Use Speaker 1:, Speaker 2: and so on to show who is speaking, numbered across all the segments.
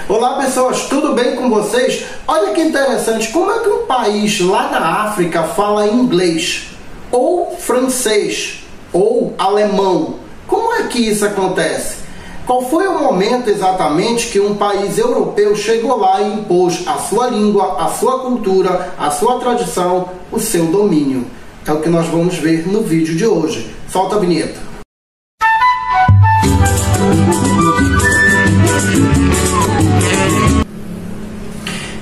Speaker 1: Olá pessoas, tudo bem com vocês? Olha que interessante, como é que um país lá na África fala inglês, ou francês, ou alemão? Como é que isso acontece? Qual foi o momento exatamente que um país europeu chegou lá e impôs a sua língua, a sua cultura, a sua tradição, o seu domínio? É o que nós vamos ver no vídeo de hoje. Solta a vinheta.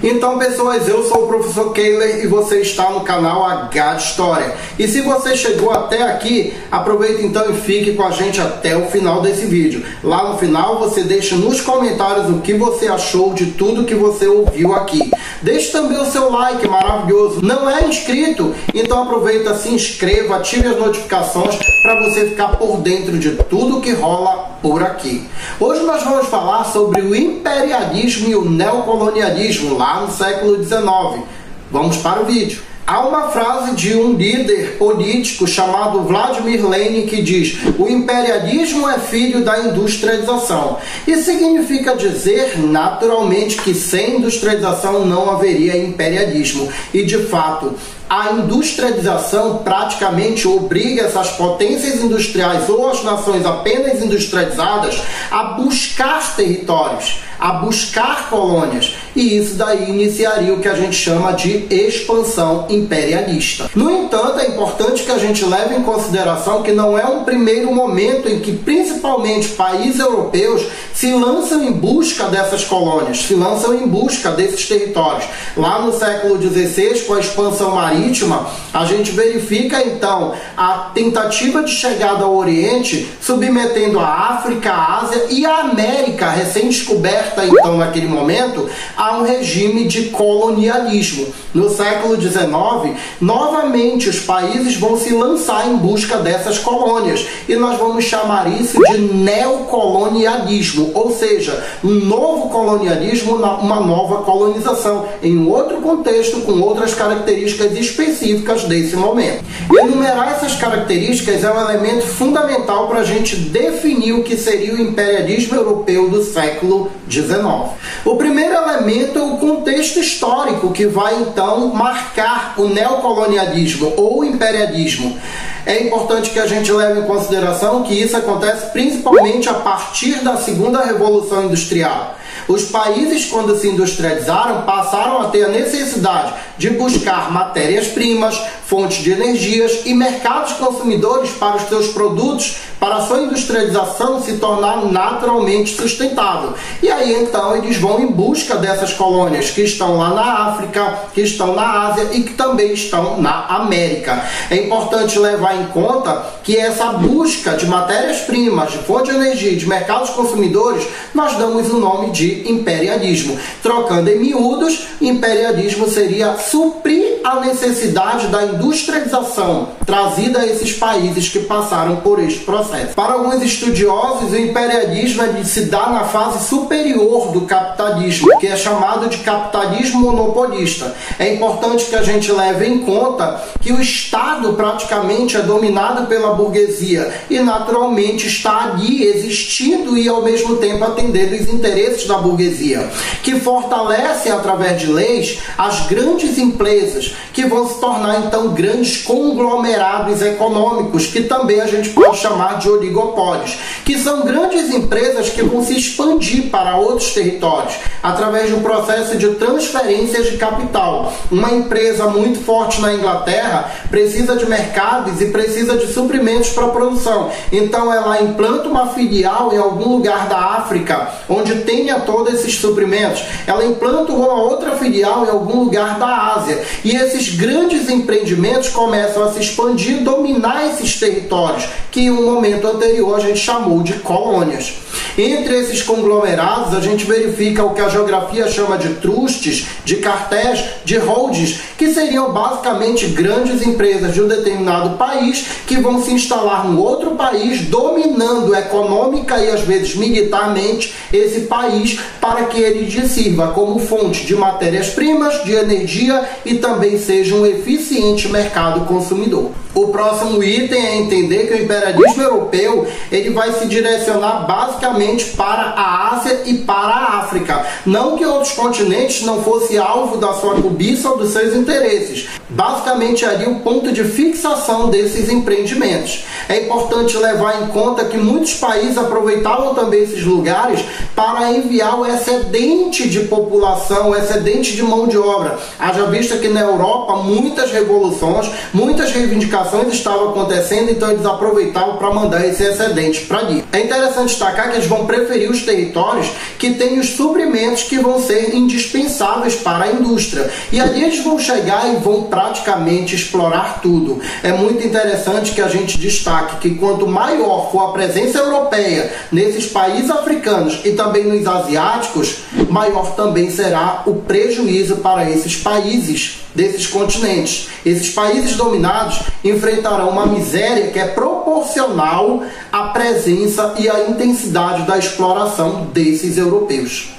Speaker 1: Então pessoas, eu sou o professor Keiler e você está no canal H de História. E se você chegou até aqui, aproveita então e fique com a gente até o final desse vídeo. Lá no final você deixa nos comentários o que você achou de tudo que você ouviu aqui. Deixe também o seu like maravilhoso. Não é inscrito? Então aproveita, se inscreva, ative as notificações para você ficar por dentro de tudo que rola por aqui. Hoje nós vamos falar sobre o imperialismo e o neocolonialismo lá no século XIX. Vamos para o vídeo. Há uma frase de um líder político chamado Vladimir Lenin que diz: o imperialismo é filho da industrialização. Isso significa dizer, naturalmente, que sem industrialização não haveria imperialismo. E, de fato, a industrialização praticamente obriga essas potências industriais ou as nações apenas industrializadas a buscar territórios, a buscar colônias, e isso daí iniciaria o que a gente chama de expansão imperialista. No entanto, é importante que a gente leve em consideração que não é um primeiro momento em que principalmente países europeus se lançam em busca dessas colônias, se lançam em busca desses territórios. Lá no século XVI, com a expansão marítima, a gente verifica então a tentativa de chegada ao Oriente, submetendo a África, a Ásia e a América, recém-descoberta então naquele momento, a um regime de colonialismo. No século XIX, novamente os países vão se lançar em busca dessas colônias e nós vamos chamar isso de neocolonialismo, ou seja, um novo colonialismo, uma nova colonização, em um outro contexto, com outras características específicas desse momento. E enumerar essas características é um elemento fundamental para a gente definir o que seria o imperialismo europeu do século XIX. O primeiro elemento é o contexto histórico, que vai então marcar o neocolonialismo ou imperialismo. É importante que a gente leve em consideração que isso acontece principalmente a partir da Segunda Revolução Industrial. Os países, quando se industrializaram, passaram a ter a necessidade de buscar matérias-primas, fontes de energias e mercados consumidores para os seus produtos, para a sua industrialização se tornar naturalmente sustentável. E aí então eles vão em busca dessas colônias que estão lá na África, que estão na Ásia e que também estão na América. É importante levar em conta que essa busca de matérias-primas, de fonte de energia e de mercados consumidores, nós damos o nome de imperialismo. Trocando em miúdos, imperialismo seria suprir a necessidade da industrialização trazida a esses países que passaram por este processo. Para alguns estudiosos, o imperialismo se dá na fase superior do capitalismo, que é chamado de capitalismo monopolista. É importante que a gente leve em conta que o Estado praticamente é dominado pela burguesia e naturalmente está ali existindo e ao mesmo tempo atendendo os interesses da burguesia, que fortalece através de leis as grandes empresas, que vão se tornar então grandes conglomerados econômicos, que também a gente pode chamar de oligopólios, que são grandes empresas que vão se expandir para outros territórios através de um processo de transferências de capital. Uma empresa muito forte na Inglaterra precisa de mercados e precisa de suprimentos para a produção, então ela implanta uma filial em algum lugar da África onde tenha todos esses suprimentos, ela implanta uma outra filial em algum lugar da Ásia, e esses grandes empreendimentos começam a se expandir, dominar esses territórios, que em um momento anterior a gente chamou de colônias. Entre esses conglomerados, a gente verifica o que a geografia chama de trustes, de cartéis, de holdings, que seriam basicamente grandes empresas de um determinado país que vão se instalar no outro país, dominando econômica e às vezes militarmente esse país, para que ele lhe sirva como fonte de matérias-primas, de energia e também seja um eficiente mercado consumidor. O próximo item é entender que o imperialismo europeu ele vai se direcionar basicamente para a Ásia e para a África. Não que outros continentes não fossem alvo da sua cobiça ou dos seus interesses. Basicamente ali o ponto de fixação desses empreendimentos. É importante levar em conta que muitos países aproveitavam também esses lugares para enviar o excedente de população, o excedente de mão de obra. Haja vista que na Europa muitas revoluções, muitas reivindicações estavam acontecendo, então eles aproveitavam para mandar esse excedente para ali. É interessante destacar que eles vão preferir os territórios que têm os suprimentos que vão ser indispensáveis para a indústria. E ali eles vão chegar e vão praticamente explorar tudo. É muito interessante que a gente destaque que quanto maior for a presença europeia nesses países africanos e também nos asiáticos, maior também será o prejuízo para esses países desses continentes. Esses países dominados enfrentarão uma miséria que é proporcional à presença e à intensidade da exploração desses europeus.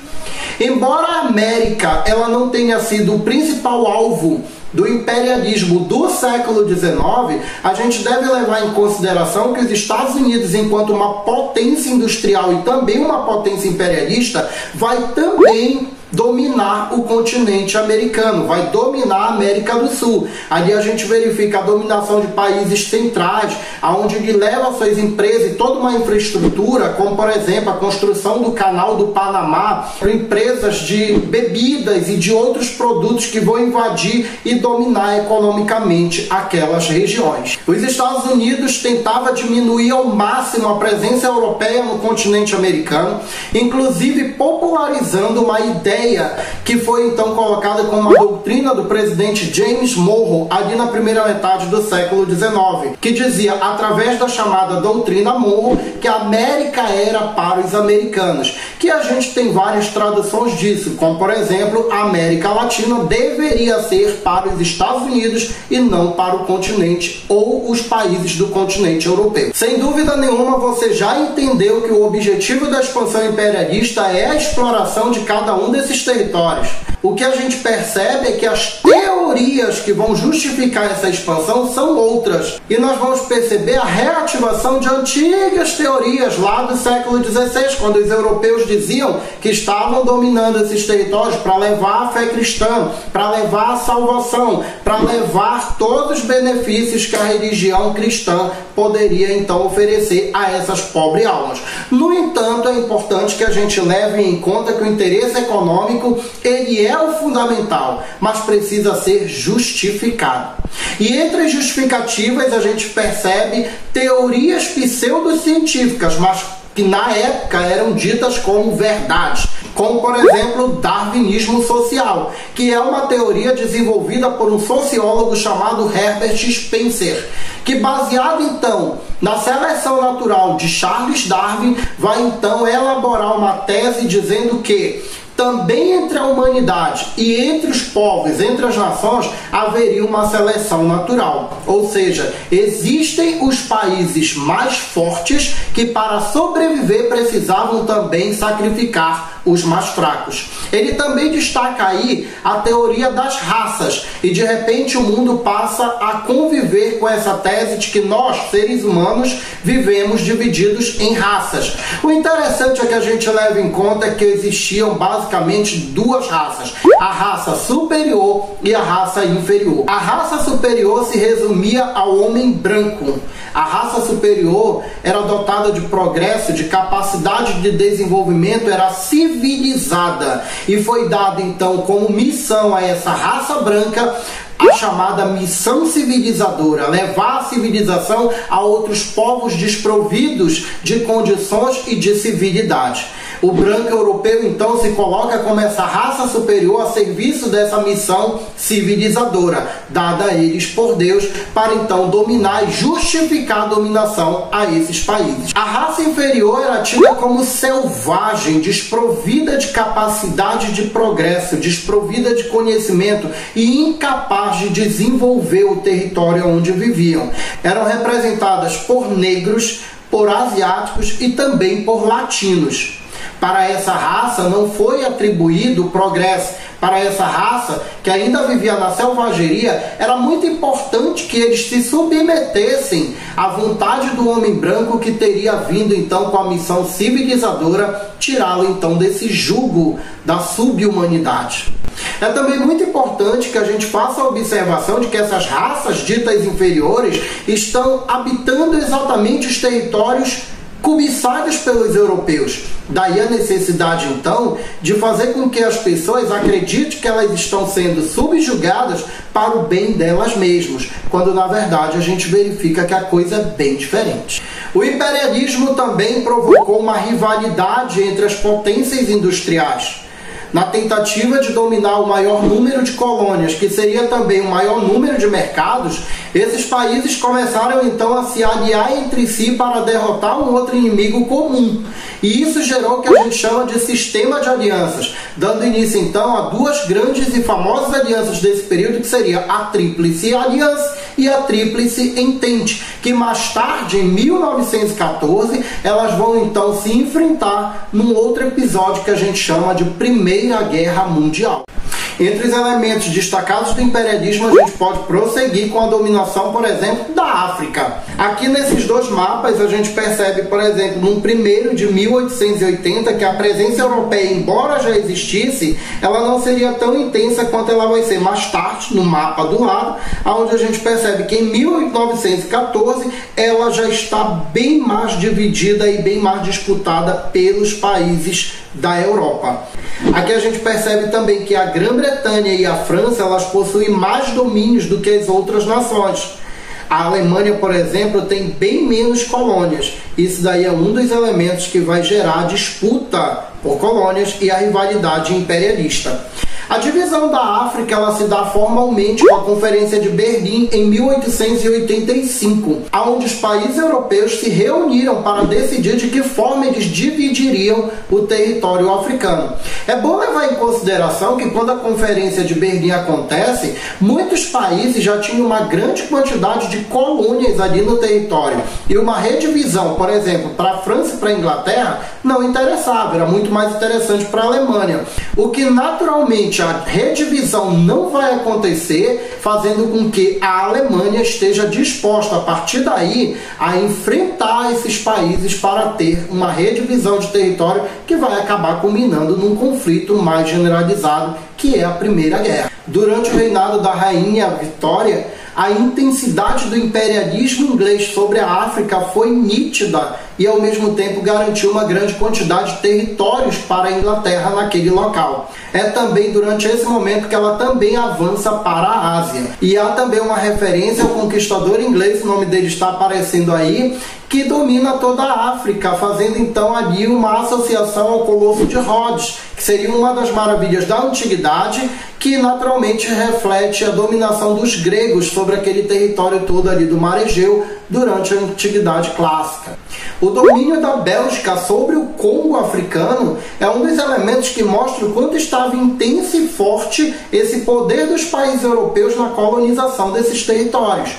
Speaker 1: Embora a América ela não tenha sido o principal alvo do imperialismo do século XIX, a gente deve levar em consideração que os Estados Unidos, enquanto uma potência industrial e também uma potência imperialista, vai também dominar o continente americano, vai dominar a América do Sul. Ali a gente verifica a dominação de países centrais, onde ele leva suas empresas e toda uma infraestrutura, como por exemplo a construção do Canal do Panamá, empresas de bebidas e de outros produtos que vão invadir e dominar economicamente aquelas regiões. Os Estados Unidos tentavam diminuir ao máximo a presença europeia no continente americano, inclusive popularizando uma ideia que foi então colocada como a doutrina do presidente James Monroe ali na primeira metade do século XIX, que dizia, através da chamada doutrina Monroe, que a América era para os americanos, que a gente tem várias traduções disso, como por exemplo, a América Latina deveria ser para os Estados Unidos e não para o continente ou os países do continente europeu. Sem dúvida nenhuma, você já entendeu que o objetivo da expansão imperialista é a exploração de cada um desses territórios. O que a gente percebe é que as teorias que vão justificar essa expansão são outras. E nós vamos perceber a reativação de antigas teorias lá do século XVI, quando os europeus diziam que estavam dominando esses territórios para levar a fé cristã, para levar a salvação, para levar todos os benefícios que a religião cristã poderia então oferecer a essas pobres almas. No entanto, é importante que a gente leve em conta que o interesse econômico ele é o fundamental, mas precisa ser justificado. E entre as justificativas a gente percebe teorias pseudocientíficas, mas que na época eram ditas como verdades, como por exemplo o darwinismo social, que é uma teoria desenvolvida por um sociólogo chamado Herbert Spencer, que baseado então na seleção natural de Charles Darwin, vai então elaborar uma tese dizendo que também entre a humanidade e entre os povos, entre as nações, haveria uma seleção natural. Ou seja, existem os países mais fortes que para sobreviver precisavam também sacrificar os mais fracos. Ele também destaca aí a teoria das raças e de repente o mundo passa a conviver com essa tese de que nós, seres humanos, vivemos divididos em raças. O interessante é que a gente leva em conta que existiam basicamente duas raças, a raça superior e a raça inferior. A raça superior se resumia ao homem branco. A raça superior era dotada de progresso, de capacidade de desenvolvimento, era civilizada. E foi dada então como missão a essa raça branca a chamada missão civilizadora, levar a civilização a outros povos desprovidos de condições e de civilidade. O branco europeu então se coloca como essa raça superior a serviço dessa missão civilizadora, dada a eles por Deus, para então dominar e justificar a dominação a esses países. A raça inferior era tida como selvagem, desprovida de capacidade de progresso, desprovida de conhecimento e incapaz de desenvolver o território onde viviam. Eram representadas por negros, por asiáticos e também por latinos. Para essa raça não foi atribuído o progresso. Para essa raça, que ainda vivia na selvageria, era muito importante que eles se submetessem à vontade do homem branco, que teria vindo então com a missão civilizadora tirá-lo então desse jugo da sub-humanidade. É também muito importante que a gente faça a observação de que essas raças ditas inferiores estão habitando exatamente os territórios cobiçados pelos europeus. Daí a necessidade, então, de fazer com que as pessoas acreditem que elas estão sendo subjugadas para o bem delas mesmas, quando na verdade a gente verifica que a coisa é bem diferente. O imperialismo também provocou uma rivalidade entre as potências industriais. Na tentativa de dominar o maior número de colônias, que seria também o maior número de mercados, esses países começaram então a se aliar entre si para derrotar um outro inimigo comum. E isso gerou o que a gente chama de sistema de alianças, dando início então a duas grandes e famosas alianças desse período, que seria a Tríplice Aliança e a Tríplice Entente, que mais tarde, em 1914, elas vão então se enfrentar num outro episódio que a gente chama de Primeira Guerra Mundial. Entre os elementos destacados do imperialismo, a gente pode prosseguir com a dominação, por exemplo, da África. Aqui nesses dois mapas a gente percebe, por exemplo, num primeiro de 1880, que a presença europeia, embora já existisse, ela não seria tão intensa quanto ela vai ser mais tarde, no mapa do lado, onde a gente percebe que em 1914 ela já está bem mais dividida e bem mais disputada pelos países da Europa. Aqui a gente percebe também que a Grã-Bretanha e a França, elas possuem mais domínios do que as outras nações. A Alemanha, por exemplo, tem bem menos colônias. Isso daí é um dos elementos que vai gerar a disputa por colônias e a rivalidade imperialista. A divisão da África ela se dá formalmente com a Conferência de Berlim em 1885, onde os países europeus se reuniram para decidir de que forma eles dividiriam o território africano. É bom levar em consideração que quando a Conferência de Berlim acontece, muitos países já tinham uma grande quantidade de colônias ali no território. E uma redivisão, por exemplo, para a França e para a Inglaterra, não interessava, era muito mais interessante para a Alemanha. O que naturalmente a redivisão não vai acontecer, fazendo com que a Alemanha esteja disposta a partir daí a enfrentar esses países para ter uma redivisão de território que vai acabar culminando num conflito mais generalizado, que é a Primeira Guerra. Durante o reinado da Rainha Vitória, a intensidade do imperialismo inglês sobre a África foi nítida e ao mesmo tempo garantiu uma grande quantidade de territórios para a Inglaterra naquele local. É também durante esse momento que ela também avança para a Ásia. E há também uma referência ao conquistador inglês, o nome dele está aparecendo aí, que domina toda a África, fazendo então ali uma associação ao Colosso de Rhodes, que seria uma das maravilhas da antiguidade, que naturalmente reflete a dominação dos gregos sobre aquele território todo ali do Mar Egeu durante a antiguidade clássica. O domínio da Bélgica sobre o Congo africano é um dos elementos que mostra o quanto estava intenso e forte esse poder dos países europeus na colonização desses territórios.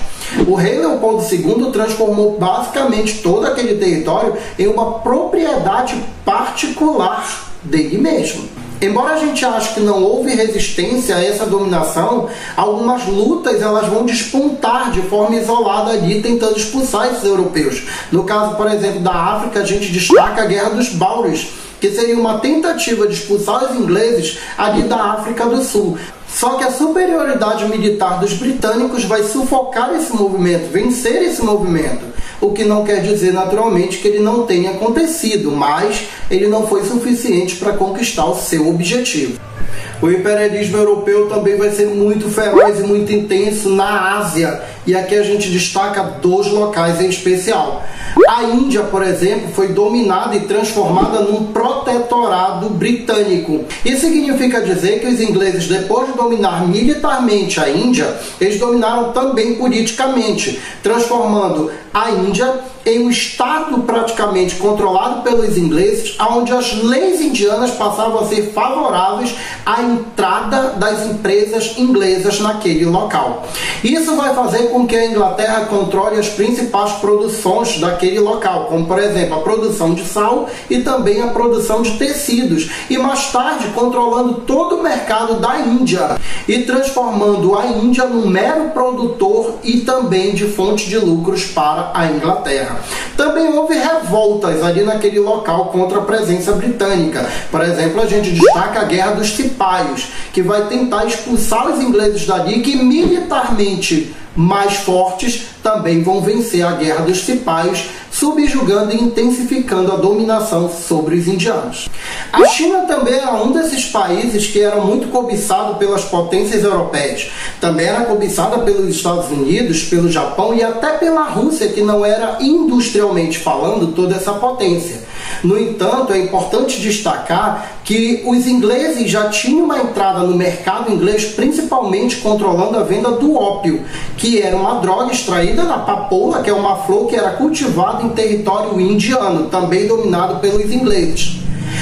Speaker 1: O rei Leopoldo II transformou basicamente todo aquele território em uma propriedade particular dele mesmo. Embora a gente ache que não houve resistência a essa dominação, algumas lutas elas vão despontar de forma isolada ali, tentando expulsar esses europeus. No caso, por exemplo, da África, a gente destaca a Guerra dos Bauros, que seria uma tentativa de expulsar os ingleses ali da África do Sul. Só que a superioridade militar dos britânicos vai sufocar esse movimento, vencer esse movimento. O que não quer dizer, naturalmente, que ele não tenha acontecido, mas ele não foi suficiente para conquistar o seu objetivo. O imperialismo europeu também vai ser muito feroz e muito intenso na Ásia, e aqui a gente destaca dois locais em especial. A Índia, por exemplo, foi dominada e transformada num protetorado britânico. Isso significa dizer que os ingleses, depois de dominar militarmente a Índia, eles dominaram também politicamente, transformando a Índia em um estado praticamente controlado pelos ingleses, onde as leis indianas passavam a ser favoráveis à entrada das empresas inglesas naquele local. Isso vai fazer com com que a Inglaterra controle as principais produções daquele local, como por exemplo a produção de sal e também a produção de tecidos, e mais tarde controlando todo o mercado da Índia e transformando a Índia num mero produtor e também de fonte de lucros para a Inglaterra. Também houve revoltas ali naquele local contra a presença britânica. Por exemplo, a gente destaca a Guerra dos Cipaios, que vai tentar expulsar os ingleses dali, que militarmente mais fortes também vão vencer a Guerra dos Cipaios, subjugando e intensificando a dominação sobre os indianos. A China também era um desses países que era muito cobiçado pelas potências europeias. Também era cobiçada pelos Estados Unidos, pelo Japão e até pela Rússia, que não era industrialmente falando toda essa potência. No entanto, é importante destacar que os ingleses já tinham uma entrada no mercado inglês, principalmente controlando a venda do ópio, que era uma droga extraída da papoula, que é uma flor que era cultivada em território indiano, também dominado pelos ingleses.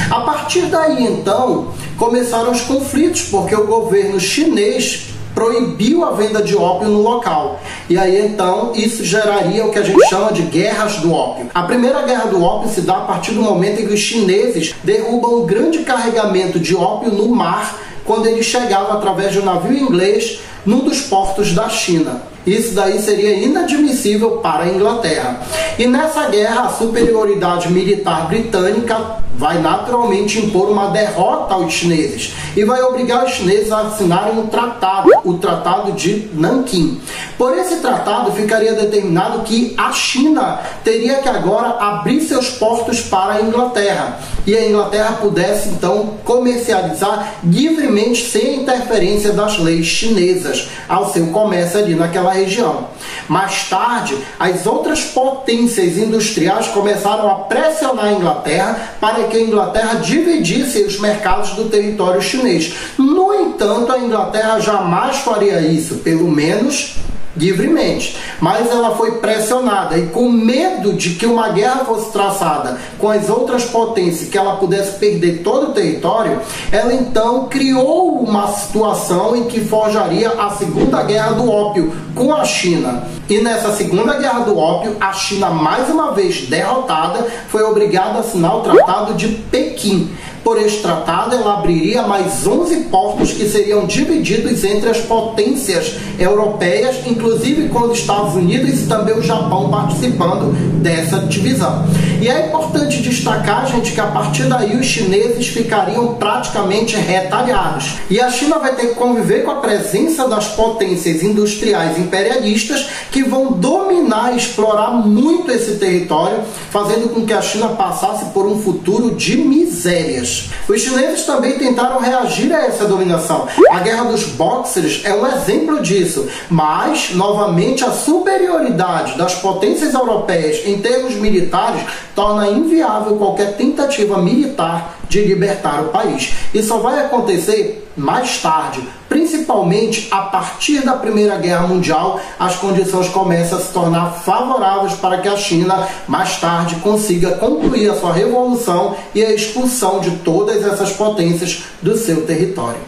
Speaker 1: A partir daí, então, começaram os conflitos, porque o governo chinês proibiu a venda de ópio no local. E aí, então, isso geraria o que a gente chama de guerras do ópio. A primeira guerra do ópio se dá a partir do momento em que os chineses derrubam um grande carregamento de ópio no mar, quando ele chegava através de um navio inglês num dos portos da China. Isso daí seria inadmissível para a Inglaterra. E nessa guerra, a superioridade militar britânica vai naturalmente impor uma derrota aos chineses e vai obrigar os chineses a assinarem um tratado, o Tratado de Nanquim. Por esse tratado ficaria determinado que a China teria que agora abrir seus portos para a Inglaterra e a Inglaterra pudesse então comercializar livremente sem a interferência das leis chinesas ao seu comércio ali naquela região. Mais tarde, as outras potências industriais começaram a pressionar a Inglaterra para que a Inglaterra dividisse os mercados do território chinês. No entanto, a Inglaterra jamais faria isso, pelo menos livremente, mas ela foi pressionada e com medo de que uma guerra fosse traçada com as outras potências, que ela pudesse perder todo o território, ela então criou uma situação em que forjaria a Segunda Guerra do Ópio com a China. E nessa Segunda Guerra do Ópio, a China, mais uma vez derrotada, foi obrigada a assinar o Tratado de Pequim. Por este tratado, ela abriria mais 11 portos que seriam divididos entre as potências europeias, inclusive com os Estados Unidos e também o Japão participando dessa divisão. E é importante destacar, gente, que a partir daí os chineses ficariam praticamente retalhados. E a China vai ter que conviver com a presença das potências industriais imperialistas que vão dominar e explorar muito esse território, fazendo com que a China passasse por um futuro de misérias. Os chineses também tentaram reagir a essa dominação. A Guerra dos Bóxeres é um exemplo disso, mas, novamente, a superioridade das potências europeias em termos militares torna inviável qualquer tentativa militar de libertar o país. E só vai acontecer mais tarde, principalmente a partir da Primeira Guerra Mundial, as condições começam a se tornar favoráveis para que a China mais tarde consiga concluir a sua revolução e a expulsão de todas essas potências do seu território.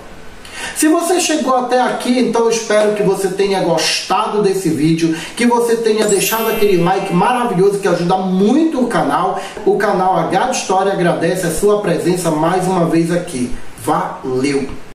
Speaker 1: Se você chegou até aqui, então eu espero que você tenha gostado desse vídeo, que você tenha deixado aquele like maravilhoso que ajuda muito o canal. O canal H de História agradece a sua presença mais uma vez aqui. Valeu!